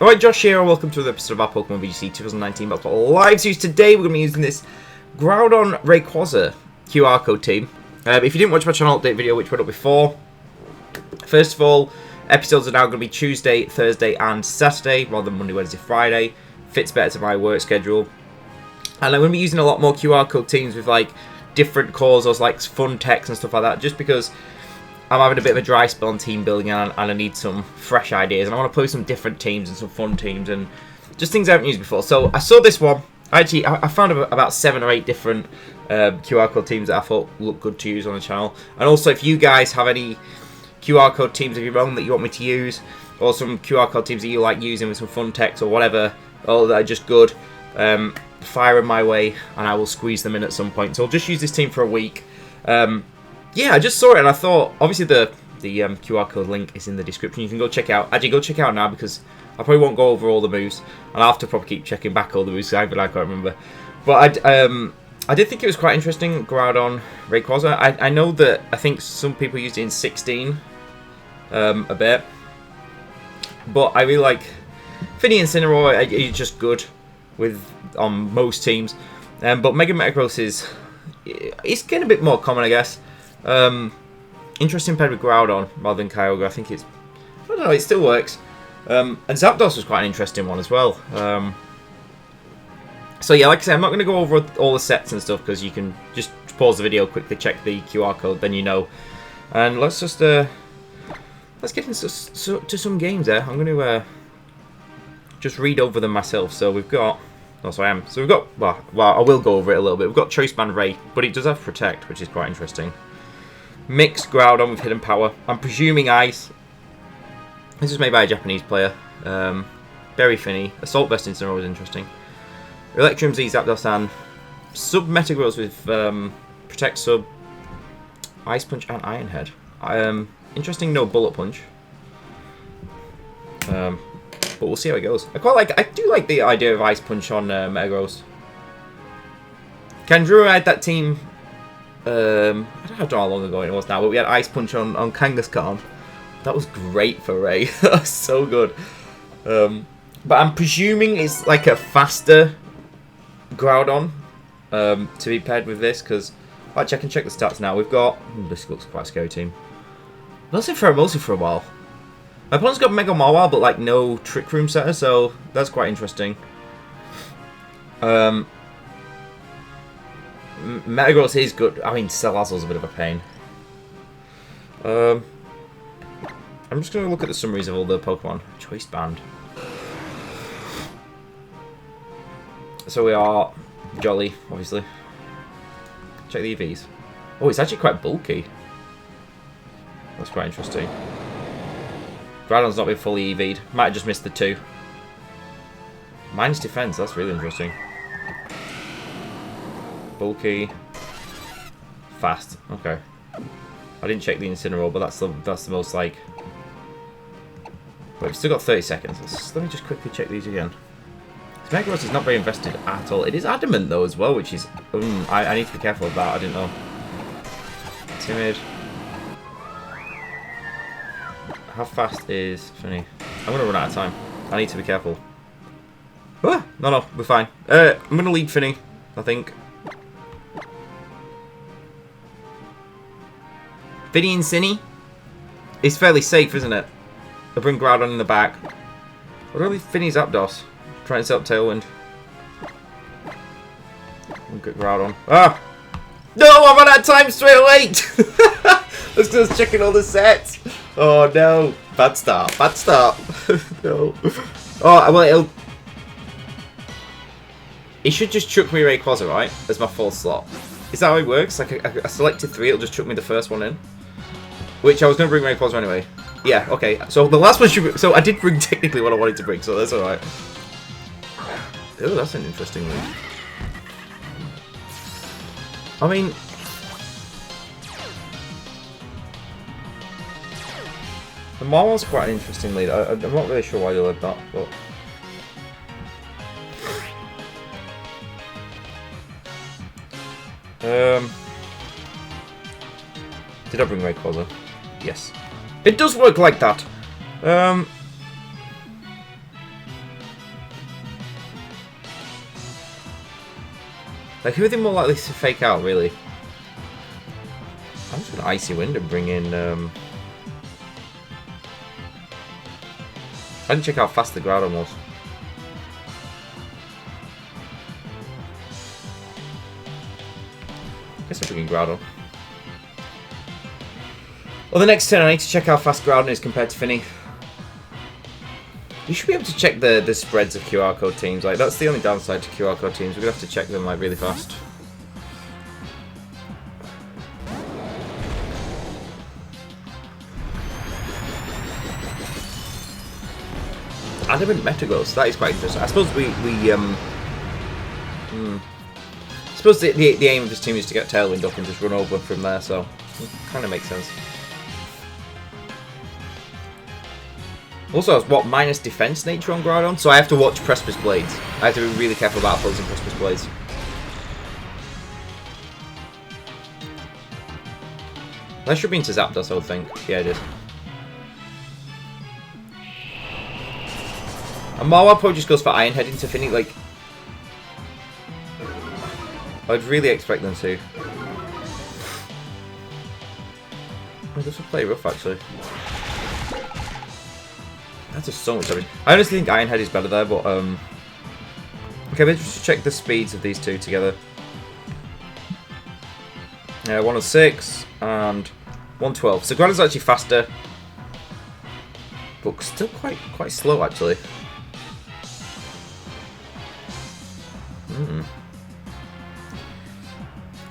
Alright, Josh here, and welcome to the episode of our Pokemon VGC 2019 Live Series. Today we're going to be using this Groudon Rayquaza QR code team. If you didn't watch my channel update video, which went up before, first of all, episodes are now going to be Tuesday, Thursday, and Saturday, rather than Monday, Wednesday, Friday. Fits better to my work schedule. And I'm going to be using a lot more QR code teams with like different causes, like fun text and stuff like that, just because I'm having a bit of a dry spell on team building and I need some fresh ideas. And I want to play some different teams and some fun teams and just things I haven't used before. So I saw this one. I found about 7 or 8 different QR code teams that I thought looked good to use on the channel. And also, if you guys have any QR code teams of your own that you want me to use, or some QR code teams that you like using with some fun text or whatever, or that are just good, fire them my way and I will squeeze them in at some point. So I'll just use this team for a week. Yeah, I just saw it and I thought, obviously the QR code link is in the description. You can go check out. Actually, go check out now because I probably won't go over all the moves, and I'll have to probably keep checking back all the moves. I can't remember. But I did think it was quite interesting. Groudon Rayquaza. I know that I think some people used it in 16 a bit, but I really like Finny and Incineroar. Are just good with on most teams, but Mega Metagross it's getting a bit more common, I guess. Interesting paired with Groudon rather than Kyogre. I think I don't know, it still works. And Zapdos was quite an interesting one as well. So yeah, like I said, I'm not going to go over all the sets and stuff because you can just pause the video, quickly check the QR code, then you know. And let's just let's get into some games there. I'm going to just read over them myself. So we've got, so we've got, well, I will go over it a little bit. We've got Choice Band Ray, but it does have Protect, which is quite interesting. Mixed Groudon with Hidden Power. I'm presuming Ice. This was made by a Japanese player. Berry Finny. Assault Vest Incineroar was interesting. Electrum Z Zapdos and Sub Metagross with Protect Sub, Ice Punch and Iron Head. Interesting, no Bullet Punch. But we'll see how it goes. I do like the idea of Ice Punch on Metagross. Kandrua had that team. I don't know how long ago it was now, but we had Ice Punch on Kangaskhan. That was great for Ray. That was so good. But I'm presuming it's like a faster Groudon to be paired with this, because I can check the stats now. We've got, this looks quite a scary team. Nothing Pheromosa for a while. My opponent's got Mega Mawile, but like no Trick Room setter, so that's quite interesting. Metagross is good. I mean, Salazzle's a bit of a pain. I'm just going to look at the summaries of all the Pokemon. Choice Band. So we are Jolly, obviously. Check the EVs. Oh, it's actually quite bulky. That's quite interesting. Groudon's not been fully EV'd. Might have just missed the 2. Minus defense, that's really interesting. Bulky. Fast. Okay. I didn't check the Incineroar, but that's the most like. Wait, we've still got 30 seconds. Let me just quickly check these again. Metagross is not very invested at all. It is adamant though as well, which is I need to be careful of that. I didn't know. Timid. How fast is Finny? I'm gonna run out of time. I need to be careful. Ah, no, we're fine. I'm gonna lead Finny, I think. Finny and Cinny is fairly safe, isn't it? I'll bring Groudon in the back. What are Finny's Zapdos? Trying to set up Tailwind. Look at Groudon. Ah! No, I ran out of time straight away! I was just checking all the sets. Oh no. Bad start. Bad start. No. Oh, well, it should just chuck me Rayquaza, right? As my full slot. Is that how it works? Like, I selected 3, it'll just chuck me the first one in. Which I was going to bring Rayquaza anyway. Yeah, okay. So the last one should be... So I did bring technically what I wanted to bring, so that's alright. Oh, that's an interesting one. I mean... The Marvel's quite an interesting lead. I'm not really sure why they led that, but... Did I bring Rayquaza? Yes. It does work like that. Like, who are they more likely to fake out, really? I'm just going to Icy Wind and bring in... I didn't check how fast the Groudon was. I guess I'll bring in Groudon. Well, the next turn I need to check how fast Groudon is compared to Finny. You should be able to check the spreads of QR code teams. Like, that's the only downside to QR code teams. We're going to have to check them, like, really fast. And even Metagross, that is quite interesting. I suppose I suppose the aim of this team is to get Tailwind up and just run over from there, so it kind of makes sense. Also, what, minus defense nature on Groudon? So I have to watch Precipice Blades. I have to be really careful about opposing Precipice Blades. That should be into Zapdos, I would think. Yeah, it is. And Mawile probably just goes for Iron Head into Finny, like... I'd really expect them to. Oh, this will play rough, actually. That does so much damage. I honestly think Iron Head is better there, but, okay, let's just check the speeds of these two together. 106 and 112. So Groudon's actually faster, but still quite slow, actually.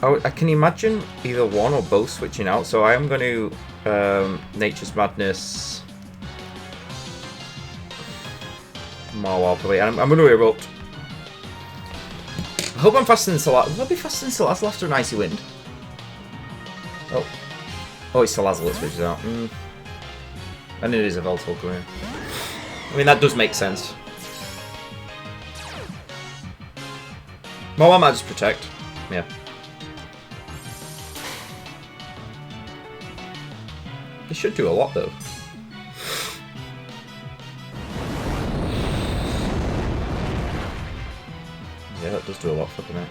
I can imagine either one or both switching out, so I am going to Nature's Madness Mawile probably, and I'm going to Erupt. I hope I'm faster than Salazzle. Will I be faster than Salazzle after an Icy Wind? Oh, it's Salazzle that switches out. And it is a Voltorb coming in. I mean, that does make sense. Mawile might just Protect. Yeah. This should do a lot, though. Yeah, that does do a lot, fucking it.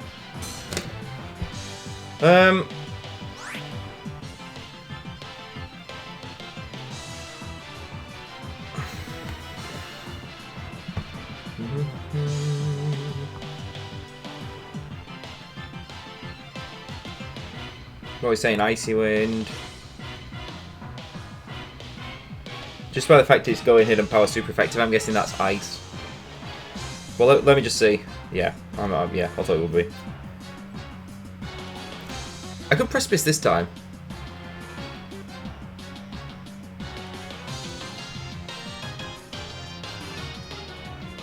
What are we saying? Icy Wind. Just by the fact it's going hidden power super effective, I'm guessing that's ice. Well, let me just see. Yeah, yeah, I thought it would be. I could Precipice this time.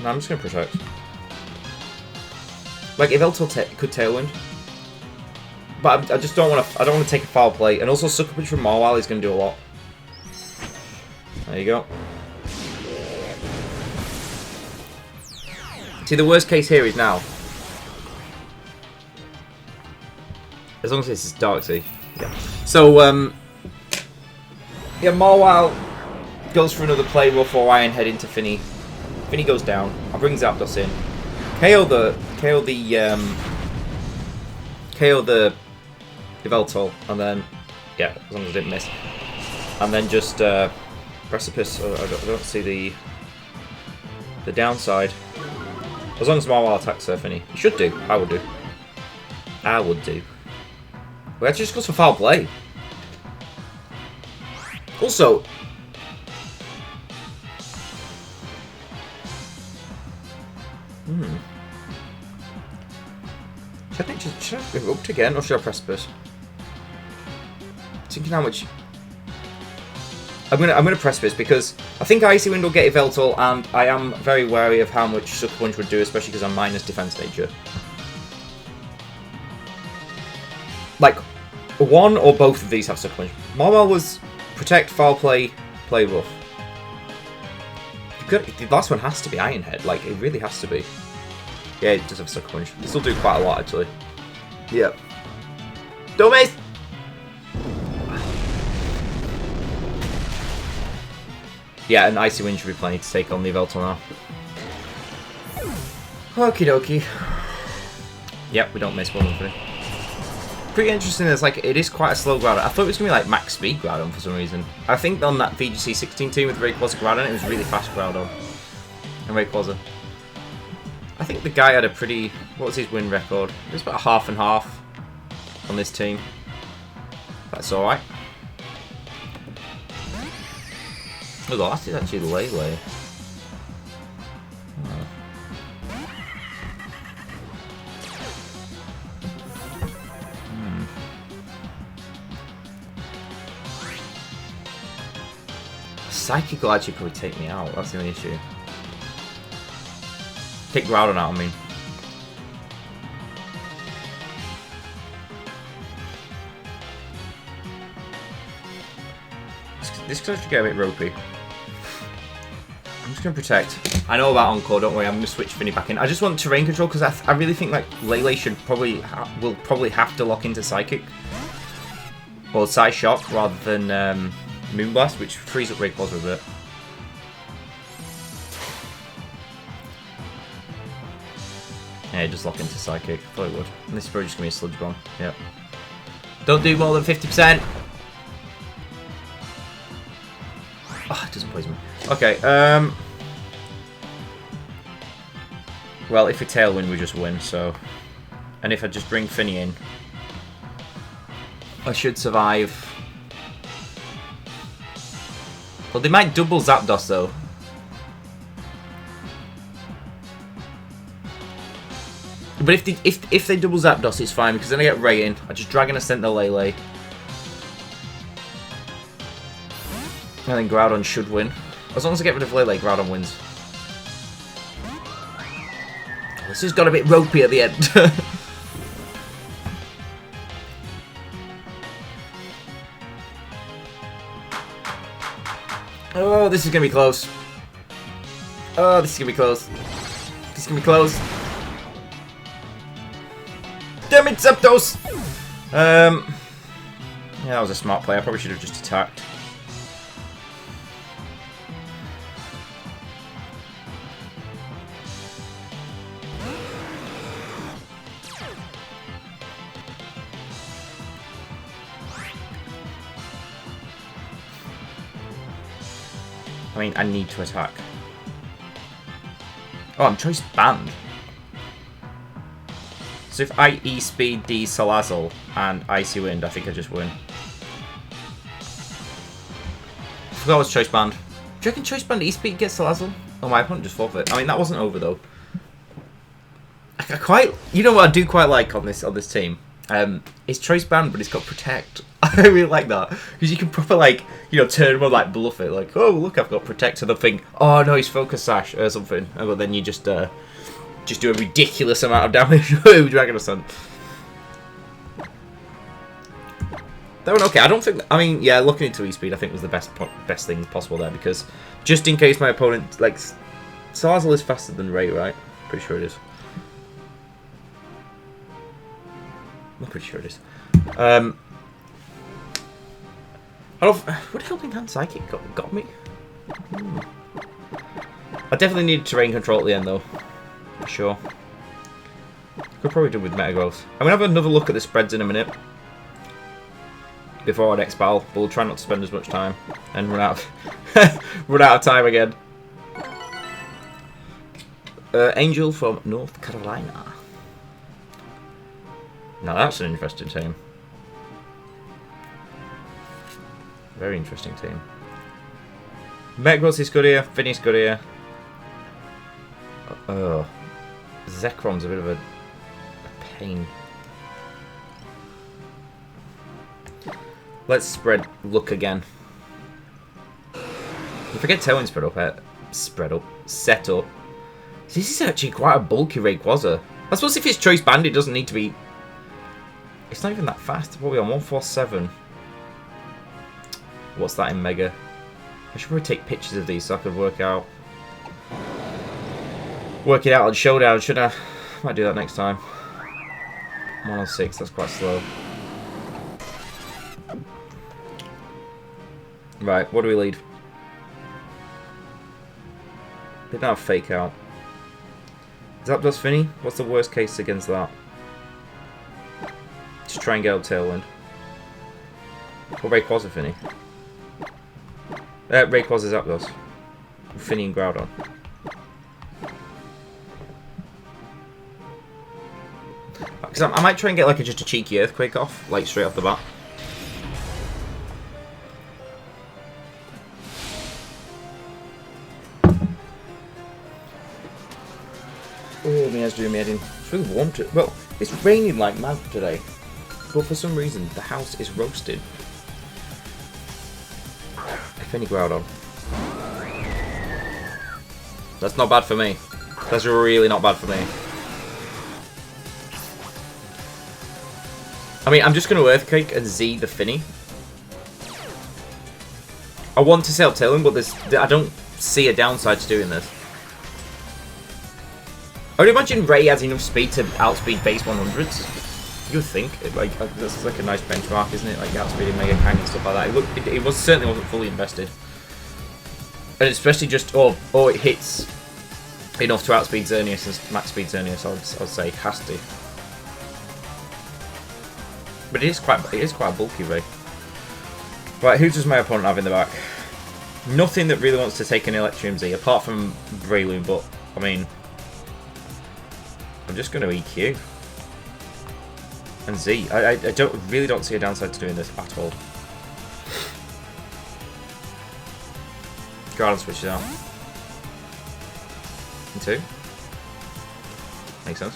No, I'm just gonna Protect. Like, if Eltor could Tailwind. But I just don't want to. I don't want to take a foul play, and also Sucker Punch from Mawile is going to do a lot. There you go. See, the worst case here is now. As long as this is Dark Sea. Yeah. So, yeah, Mawile goes for another play, rough or Iron Head into Finny. Finny goes down. I bring Zapdos in. KO the Yveltal, and then, yeah, as long as I didn't miss. And then just Precipice. I don't see the downside. As long as Mawile attacks Finny. He should do. I would do. I would do. We actually just goes for foul play. Also, should I Erupt again, or should I Precipice? Thinking how much. I'm gonna Precipice because I think Icy Wind will get Yveltal, and I am very wary of how much Sucker Punch would do, especially because I'm minus defense nature. Like, one or both of these have Sucker Punch. Mawile was Protect, Foul Play, Play Rough. The last one has to be Iron Head, like, it really has to be. Yeah, it does have Sucker Punch. This will do quite a lot, actually. Yep. Dummies! Yeah, an Icy Wind should be plenty to take on the Yveltal now. Okie dokie. Yep, we don't miss 1-3. Pretty interesting. It's like it is quite a slow Groudon. I thought it was gonna be like max speed Groudon for some reason. I think on that VGC 16 team with Rayquaza Groudon, it was really fast Groudon and Rayquaza. I think the guy had a pretty. What was his win record? It was about half and half on this team. That's all right. Oh, the last is actually Lele. Psychic will actually probably take me out. That's the only issue. Take Groudon out, I mean. This could actually get a bit ropey. I'm just going to protect. I know about Encore, don't worry. I'm going to switch Finny back in. I just want terrain control because I really think like Lele should probably will probably have to lock into Psychic or Psy Shock rather than Moonblast, which frees up Rayquaza a bit. Yeah, just lock into Psychic. I thought it would. And this is probably just going to be a Sludge Bomb. Yep. Don't do more than 50%. Oh, it doesn't poison me. Okay, well, if we Tailwind, we just win, so... And if I just bring Finny in, I should survive. Well, they might double Zapdos, though. But if they double Zapdos, it's fine, because then I get Ray in. I just Dragon Ascent the Lele. I think Groudon should win. As long as I get rid of Lele, Groudon wins. This has got a bit ropey at the end. Oh, this is going to be close. Oh, this is going to be close. This is going to be close. Damn it, Zapdos! Yeah, that was a smart play. I probably should have just attacked. I mean, I need to attack. Oh, I'm choice banned. So if I E-Speed D Salazzle and Icy Wind, I think I just win. I forgot I was choice banned. Do you reckon choice banned E-Speed gets Salazzle? Oh, my opponent just forfeit. I mean, that wasn't over though. I quite, you know what I do quite like on this team? It's choice banned, but it's got protect. I really like that because you can proper like, you know, turn one like bluff it, like, oh look, I've got protect, and they'll think, oh no, he's focus sash or something, and well, then you just do a ridiculous amount of damage with Dragon Ascent. That went okay. I don't think. I mean, yeah, looking into E-Speed, I think was the best thing possible there because just in case my opponent like Salazzle is faster than Ray, right? Pretty sure it is. I'm pretty sure it is. I don't. Would Helping Hand Psychic got me? I definitely need terrain control at the end though. For sure. Could probably do with Metagross. I'm gonna have another look at the spreads in a minute before our next battle, but we'll try not to spend as much time and run out of time again. Angel from North Carolina. Now that's an interesting team. Very interesting team. Metagross is good here. Finny's good here. Oh, Zekrom's a bit of a pain. Let's spread look again. If I get Tailwind set up. This is actually quite a bulky Rayquaza. I suppose if it's choice banned, it doesn't need to be. It's not even that fast. Probably on 147. What's that in Mega? I should probably take pictures of these so I could work it out on Showdown, should I? Might do that next time. 106, that's quite slow. Right, what do we lead? They don't have Fake Out. Zapdos Finny? What's the worst case against that? to try and get out Tailwind. Or Rayquaza Finny. Rayquaza Zapdos. Finny and Groudon. Because I might try and get like just a cheeky Earthquake off, like straight off the bat. Oh, my head's doing me head in. It's really warm to. Well, it's raining like mad today. But for some reason, the house is roasted. If any Groudon. That's not bad for me. That's really not bad for me. I mean, I'm just going to Earthquake and Z the Finny. I want to say up Tailwind, but I don't see a downside to doing this. I would imagine Ray has enough speed to outspeed base 100s. You would think. That's like a nice benchmark, isn't it? Like outspeeding Mega Kang and stuff like that. It certainly wasn't fully invested. And especially just, oh, it hits enough to outspeed Xerneas and max speed Xerneas, I would say. Has to. But it is quite a bulky Ray. Right, who does my opponent have in the back? Nothing that really wants to take an Electrium Z, apart from Breloom, but, I mean... I'm just going to EQ. And Z. I really don't see a downside to doing this at all. Groudon switches out. And 2. Makes sense.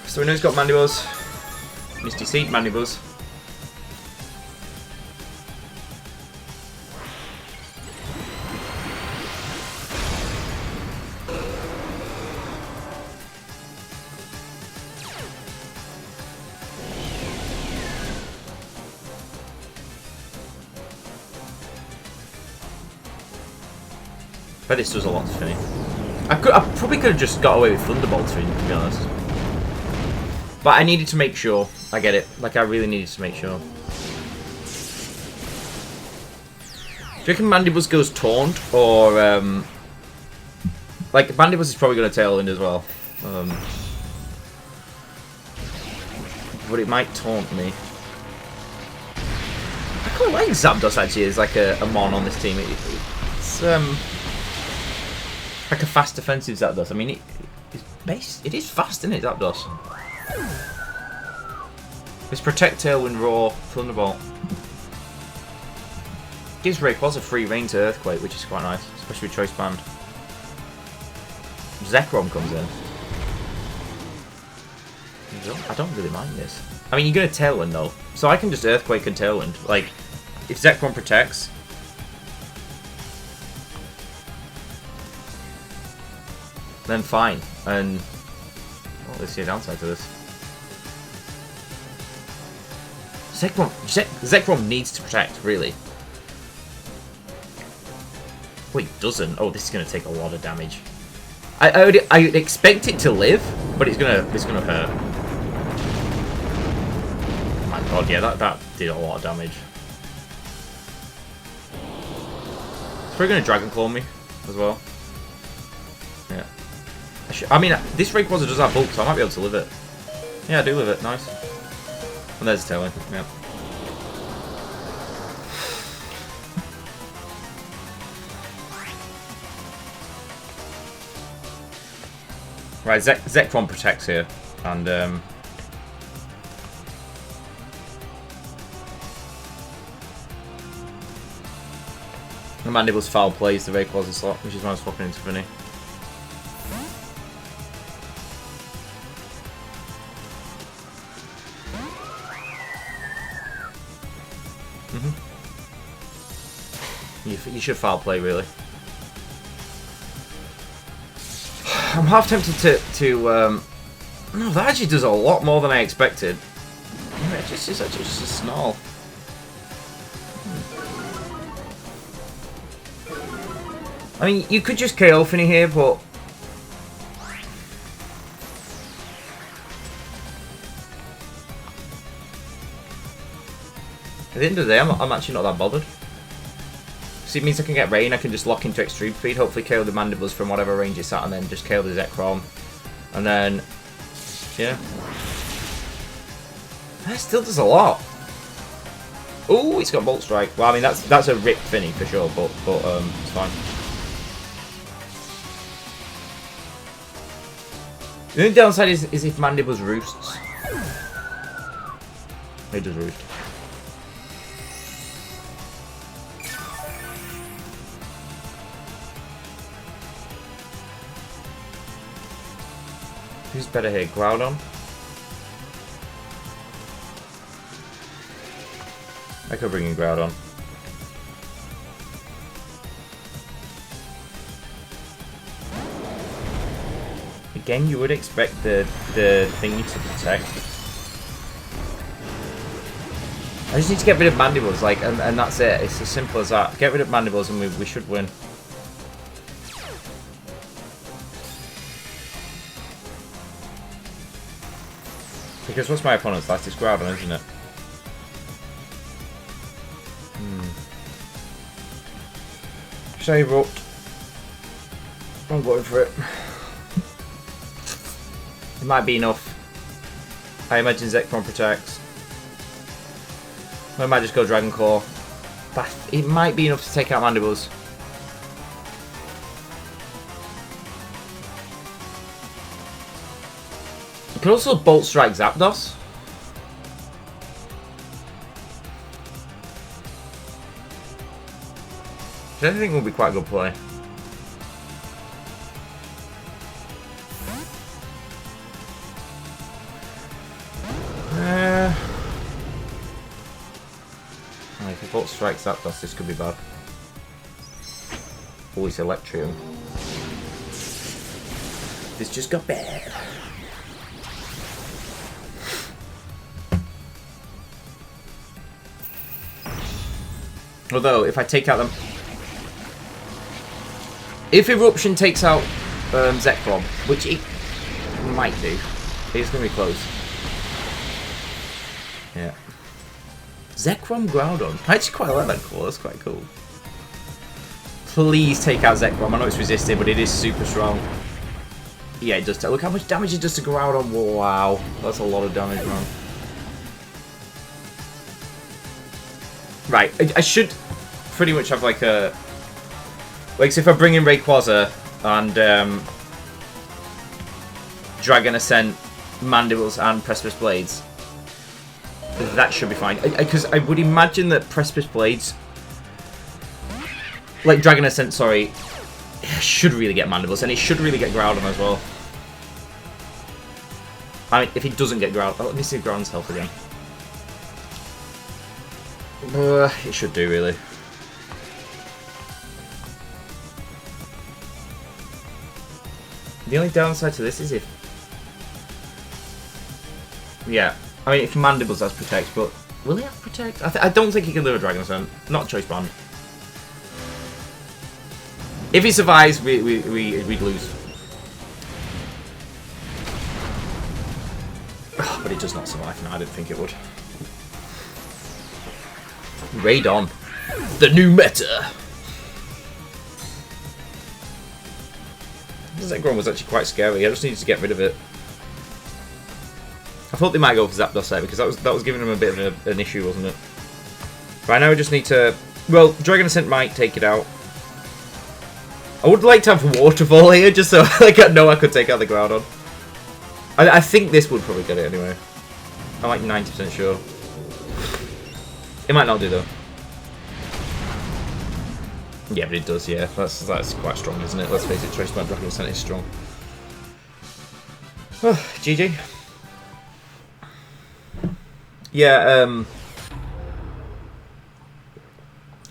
So we know he's got Mandibuzz. Misty Seed, Mandibuzz. But this does a lot to Finny. I probably could have just got away with Thunderbolt Finny, to be honest. But I needed to make sure. I get it. Like, I really needed to make sure. Do you reckon Mandibuzz goes Taunt? Or, like, Mandibuzz is probably going to Tailwind as well. But it might Taunt me. I quite like Zapdos, actually, as like a Mon on this team. It's, like a fast defensive Zapdos. I mean, it is fast, isn't it, Zapdos? It's Protect, Tailwind, Roar, Thunderbolt. Gives Rayquaza free reign to Earthquake, which is quite nice, especially with Choice Band. Zekrom comes in. I don't really mind this. I mean, you're going to Tailwind, though. So I can just Earthquake and Tailwind. Like, if Zekrom protects... then fine. And... well, let's see a downside to this. Zekrom needs to protect, really. Wait, it doesn't. Oh, this is going to take a lot of damage. I would expect it to live, but it's gonna hurt. Oh my god, yeah, that did a lot of damage. It's probably gonna Dragon Claw me as well. Yeah. I mean, this Rayquaza does have bulk, so I might be able to live it. Yeah, I do live it. Nice. And there's a Tailwind. Yeah. Right, Zekrom protects here, and the Mandibuzz foul plays the Rayquaza slot, which is why I was swapping into Finny. You should foul play, really. I'm half tempted to no, that actually does a lot more than I expected. It's actually just a snarl. I mean, you could just KO Finny here, but at the end of the day, I'm actually not that bothered. So it means I can get Rain, I can just lock into Extreme Speed, hopefully KO the Mandibuzz from whatever range it's at, and then just KO the Zekrom. And then, yeah. That still does a lot. Oh, it's got Bolt Strike. Well, I mean, that's a rip Finny for sure, but it's fine. The only downside is if Mandibles roosts. It does roost. Who's better here, Groudon? I could bring in Groudon. Again, you would expect the thingy to protect. I just need to get rid of Mandibles, like, and that's it. It's as simple as that. Get rid of Mandibles and we should win. Because what's my opponent's last? It's Groudon, isn't it? Should I erupt? I'm going for it. It might be enough. I imagine Zekrom protects. I might just go Dragon Claw. But it might be enough to take out Mandibles. You could also Bolt Strike Zapdos. Which I think will be quite a good play. If he Bolt Strikes Zapdos, this could be bad. Oh, it's Electrium. This just got bad. Although, if I take out them... If Eruption takes out Zekrom, which it might do, it's going to be close. Yeah. Zekrom Groudon. I actually quite like that call, that's quite cool. Please take out Zekrom. I know it's resisted, but it is super strong. Yeah, it does. Look how much damage it does to Groudon. Wow. That's a lot of damage, man. Right, I should pretty much have like a... Like, so if I bring in Rayquaza and Dragon Ascent, Mandibles and Precipice Blades, that should be fine. Because I would imagine that Precipice Blades, like Dragon Ascent, sorry, should really get Mandibles, and it should really get Groudon as well. I mean, if he doesn't get Groudon... Oh, let me see Groudon's health again. It should do, really. The only downside to this is if... Yeah. I mean, if Mandibles has Protect, but... Will he have Protect? I don't think he can live a Dragon Ascent. Not Choice Band. If he survives, we'd lose. Oh, but it does not survive. No, I didn't think it would. Raidon. The new meta. Zekrom was actually quite scary. I just needed to get rid of it. I thought they might go for Zapdos there because that was giving them a bit of an issue, wasn't it? Right now we just need to... Well, Dragon Ascent might take it out. I would like to have Waterfall here just so like, I know I could take out the Groudon. I think this would probably get it anyway. I'm like 90% sure. It might not do though. Yeah, but it does, yeah. That's quite strong, isn't it? Let's face it, Choice Band Dragon Ascent is strong. Oh, GG. Yeah,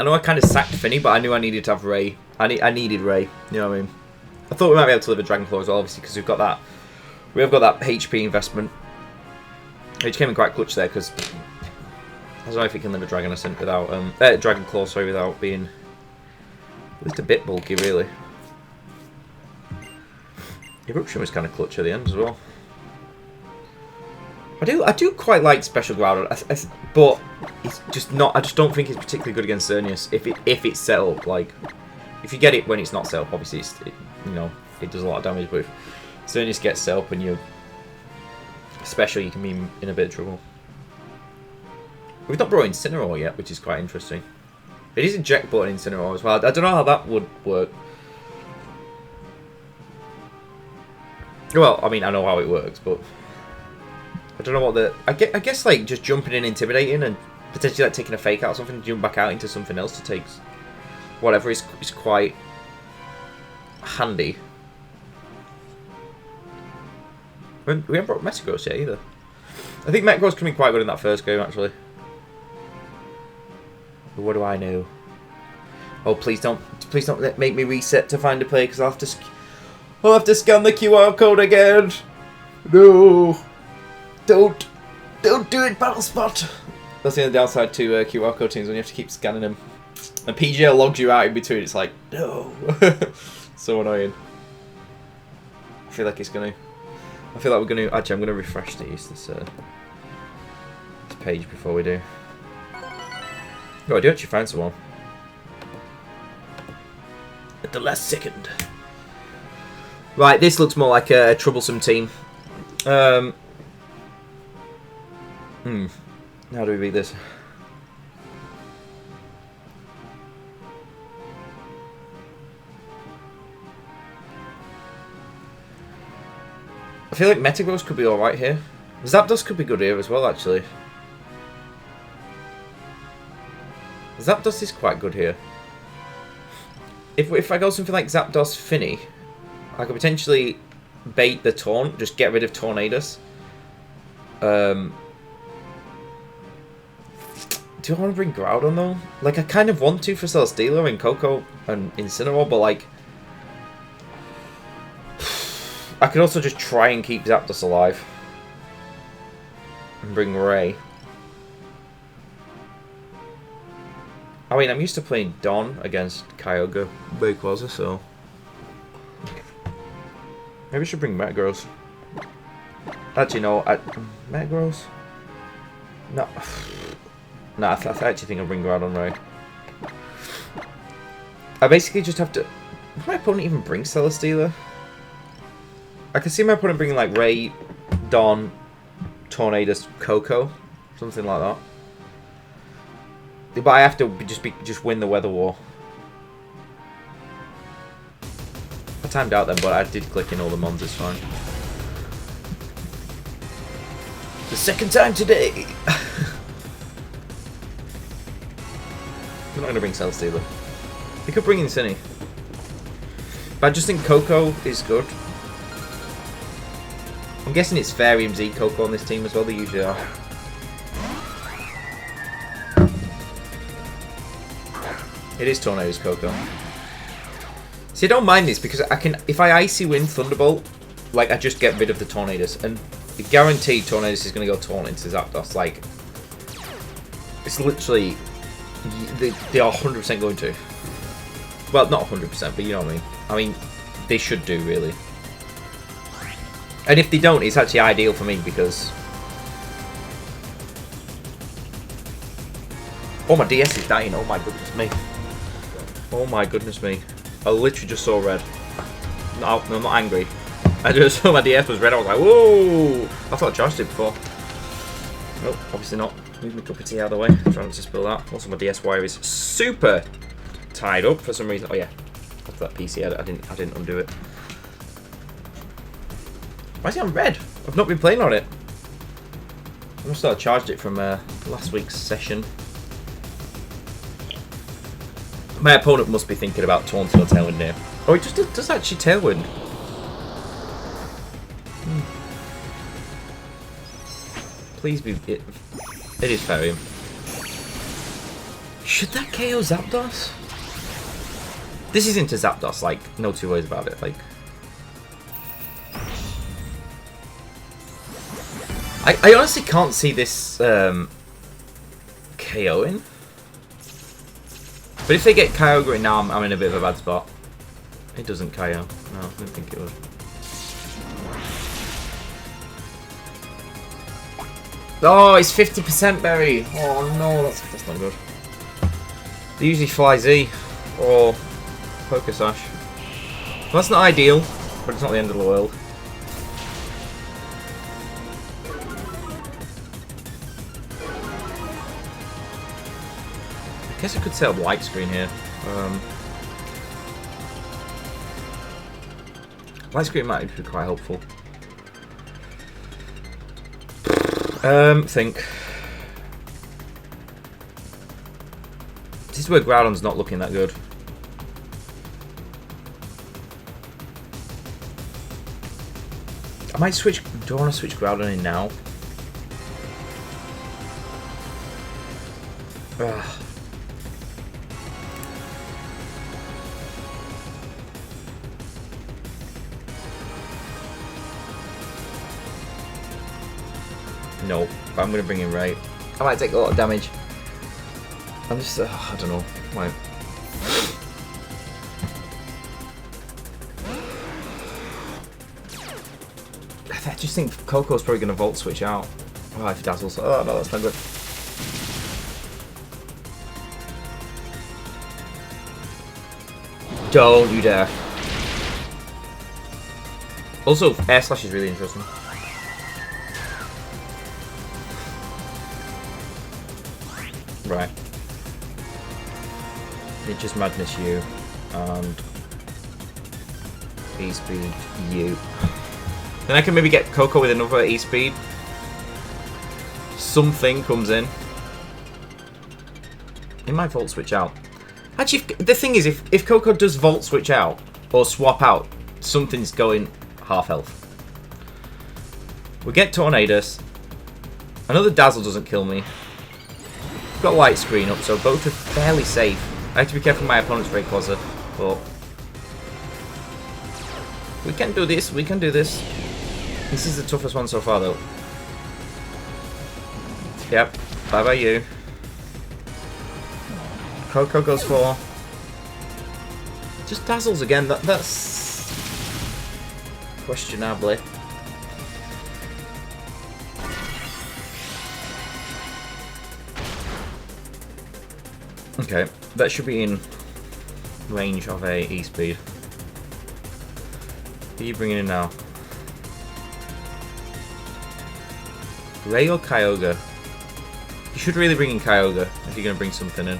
I know I kind of sacked Finny, but I knew I needed to have Ray. I needed Ray, you know what I mean? I thought we might be able to live a Dragon Claw as well, obviously, because we have got that HP investment. Which came in quite clutch there, because I don't know if it can live a Dragon Ascent without, Dragon Claw, sorry, without being just a bit bulky, really. Eruption was kind of clutch at the end as well. I do quite like Special Groudon, but it's just not. I just don't think it's particularly good against Xerneas if it's set up. Like, if you get it when it's not set up, obviously it does a lot of damage. But if Xerneas gets set up and you're special, you can be in a bit of trouble. We've not brought Incineroar yet, which is quite interesting. It is eject button Incineroar as well. I don't know how that would work. Well, I mean, I know how it works, but I don't know what the... I guess like, just jumping in, intimidating, and potentially, like, taking a fake out or something, jump back out into something else to take whatever is quite handy. We haven't brought Metagross yet, either. I think Metagross can be quite good in that first game, actually. But what do I know? Oh, please don't make me reset to find a play, because I'll have to scan the QR code again. No. Don't do it, BattleSpot. That's the only downside to QR code teams, when you have to keep scanning them. And PGL logs you out in between. It's like, no. So annoying. I feel like we're gonna. Actually, I'm gonna refresh this page before we do. Oh, I do actually find someone at the last second. Right, this looks more like a troublesome team. How do we read this? I feel like Metagross could be alright here. Zapdos could be good here as well, actually. Zapdos is quite good here. If I go something like Zapdos Finny, I could potentially bait the taunt, just get rid of Tornadus. Do I want to bring Groudon though? Like, I kind of want to for Celesteela and Coco and Incineroar, but like, I could also just try and keep Zapdos alive and bring Ray. I mean, I'm used to playing Dawn against Kyogre Rayquaza, so maybe I should bring Metagross. Actually, no, Metagross? No. Nah, I actually think I'll bring Groudon Ray. I basically just have to... Would my opponent even bring Celesteela? I can see my opponent bringing like Ray, Dawn, Tornadus, Coco, something like that. But I have to just win the weather war. I timed out then, but I did click in all the mons, it's fine. The second time today! I'm not going to bring Celesteela. We could bring in Cinny. But I just think Coco is good. I'm guessing it's Fairy Z Coco on this team as well, they usually are. It is Tornadus Coco. See, I don't mind this because I can, if I Icy Wind Thunderbolt, like, I just get rid of the Tornadus, and guaranteed Tornadus is going to go Taunt into Zapdos. Like, it's literally, they are 100% going to. Well, not 100%, but you know what I mean. I mean, they should do, really. And if they don't, it's actually ideal for me because... Oh, my DS is dying. Oh, my goodness me. Oh, my goodness me. I literally just saw red. No, I'm not angry. I just saw my DS was red. I was like, whoa! I thought I charged it before. Nope, obviously not. Move my cup of tea out of the way. Try not to spill that. Also, my DS wire is super tied up for some reason. Oh, yeah. After that PC, I didn't undo it. Why is it on red? I've not been playing on it. I must have charged it from last week's session. My opponent must be thinking about Taunting or Tailwind here. Oh, it just does actually Tailwind. Please be... It is Fairy. Should that KO Zapdos? This is into Zapdos, like, no two ways about it. Like, I honestly can't see this KOing. But if they get Kyogre now, I'm in a bit of a bad spot. It doesn't KO. No, I didn't think it would. Oh, it's 50% berry. Oh no, that's not good. They usually fly Z or Pokesash. Well, that's not ideal, but it's not the end of the world. I guess I could set up light screen here. Light screen might be quite helpful. Think. This is where Groudon's not looking that good. I might switch. Do I want to switch Groudon in now? Ugh. No, but I'm going to bring in Ray. I might take a lot of damage. I'm just, I don't know. Why? I just think Coco's probably going to Volt Switch out. Oh, if Dazzles. Oh, no, that's not good. Don't you dare. Also, Air Slash is really interesting. Right. Ninja's Madness you, and E-Speed you. Then I can maybe get Coco with another E-Speed. Something comes in. It might Volt Switch out. Actually, the thing is, if Coco does Volt Switch out, or swap out, something's going half health. We get Tornadus. Another Dazzle doesn't kill me. Got Light Screen up, so both are fairly safe. I have to be careful of my opponent's Rayquaza, but we can do this, we can do this. This is the toughest one so far, though. Yep, bye-bye you. Coco goes for... Just Dazzles again, that's... questionably. Okay, that should be in range of a E-Speed. Who are you bringing in now? Ray or Kyogre? You should really bring in Kyogre if you're going to bring something in.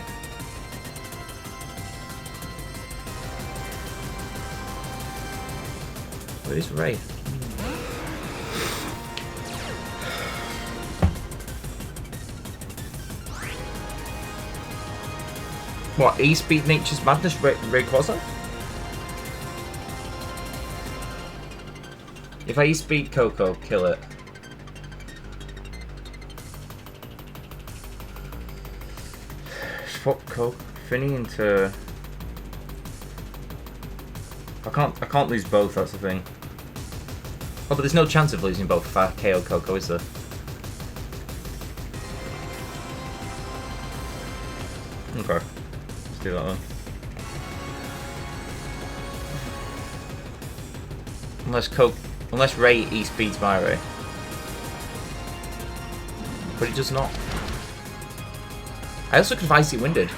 Where is Ray? What, E-Speed Nature's Madness Rayquaza? If I E-Speed Coco, kill it. Swap Coco Finny into... I can't lose both, that's the thing. Oh, but there's no chance of losing both if I KO Coco, is there? Okay. Do that one. Unless Ray E-Speeds my Ray. But it does not. I also could have Icy Winded.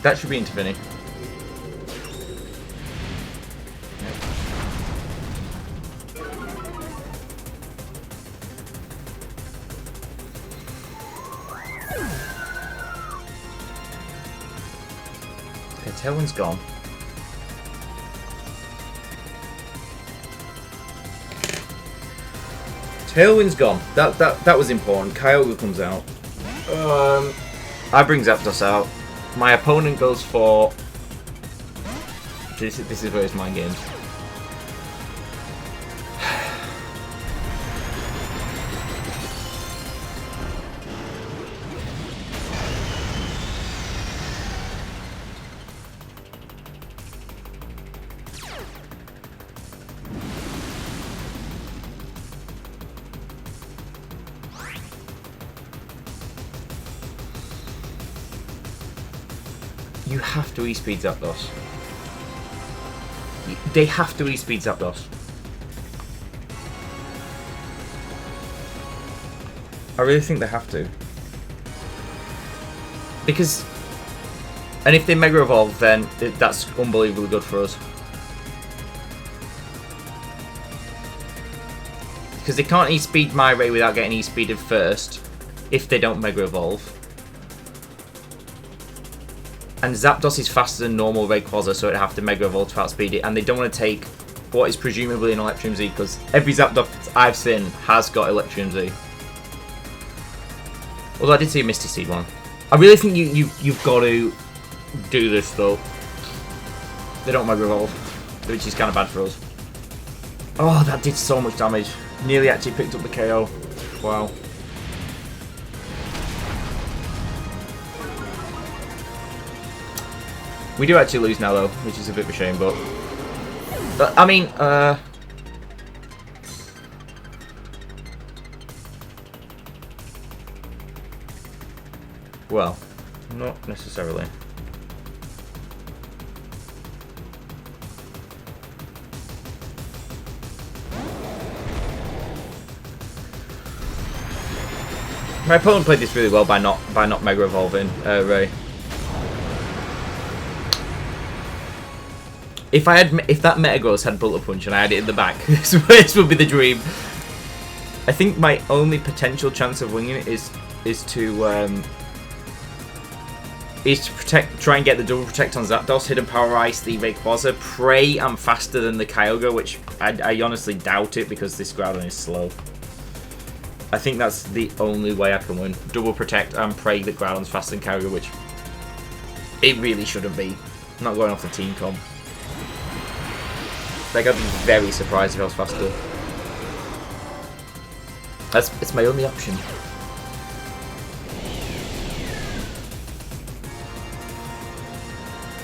That should be into Vinny. Tailwind's gone. Tailwind's gone. That was important. Kyogre comes out. I bring Zapdos out. My opponent goes for... This is where it's mind games. You have to E-Speed Zapdos. They have to E-Speed Zapdos. I really think they have to. Because... And if they Mega Evolve, then that's unbelievably good for us. Because they can't E-Speed my Ray without getting E-Speeded first. if they don't Mega Evolve. And Zapdos is faster than normal Rayquaza, so it'd have to Mega Evolve to outspeed it. And they don't want to take what is presumably an Electrum Z, because every Zapdos I've seen has got Electrum Z. Although I did see a Misty Seed one. I really think you've got to do this though. They don't Mega Evolve, which is kind of bad for us. Oh, that did so much damage. Nearly actually picked up the KO. Wow. We do actually lose now though, which is a bit of a shame, but I mean, well, not necessarily. My opponent played this really well by not Mega Evolving Ray. If that Metagross had Bullet Punch and I had it in the back, this would be the dream. I think my only potential chance of winning it is to try and get the double protect on Zapdos, Hidden Power Ice the Rayquaza, pray I'm faster than the Kyogre, which I honestly doubt it because this Groudon is slow. I think that's the only way I can win. Double protect and pray that Groudon's faster than Kyogre, which it really shouldn't be. I'm not going off the team comp. Like, I'd be very surprised if I was faster. It's my only option.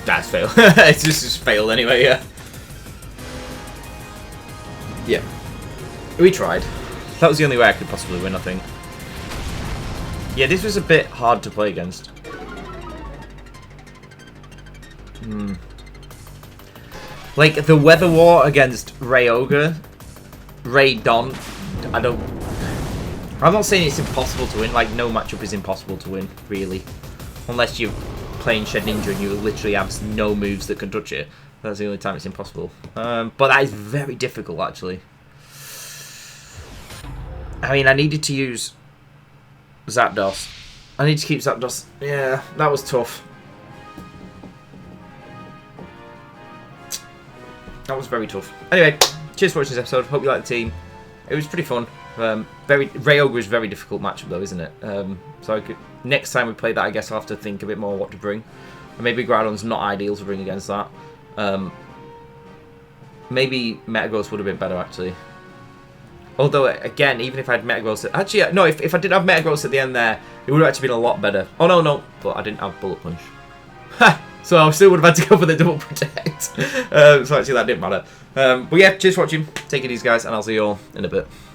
That's fail. It's just failed anyway, yeah. Yeah. We tried. That was the only way I could possibly win, I think. Yeah, this was a bit hard to play against. Like, the Weather War against Rayoga, Raydon, I'm not saying it's impossible to win, like, no matchup is impossible to win, really. Unless you're playing Shed Ninja and you literally have no moves that can touch it. That's the only time it's impossible. But that is very difficult, actually. I mean, I needed to use Zapdos. I need to keep Zapdos. Yeah, that was tough. That was very tough. Anyway, cheers for watching this episode. Hope you liked the team. It was pretty fun. Rayoga is a very difficult matchup though, isn't it? So next time we play that, I guess I'll have to think a bit more what to bring. And maybe Groudon's not ideal to bring against that. Maybe Metagross would have been better actually. Although again, even if I had Metagross, actually no, if I did have Metagross at the end there, it would have actually been a lot better. Oh no, but I didn't have Bullet Punch. Ha! So I still would have had to go for the double protect. So actually that didn't matter. But yeah, cheers for watching. Take it easy guys, and I'll see you all in a bit.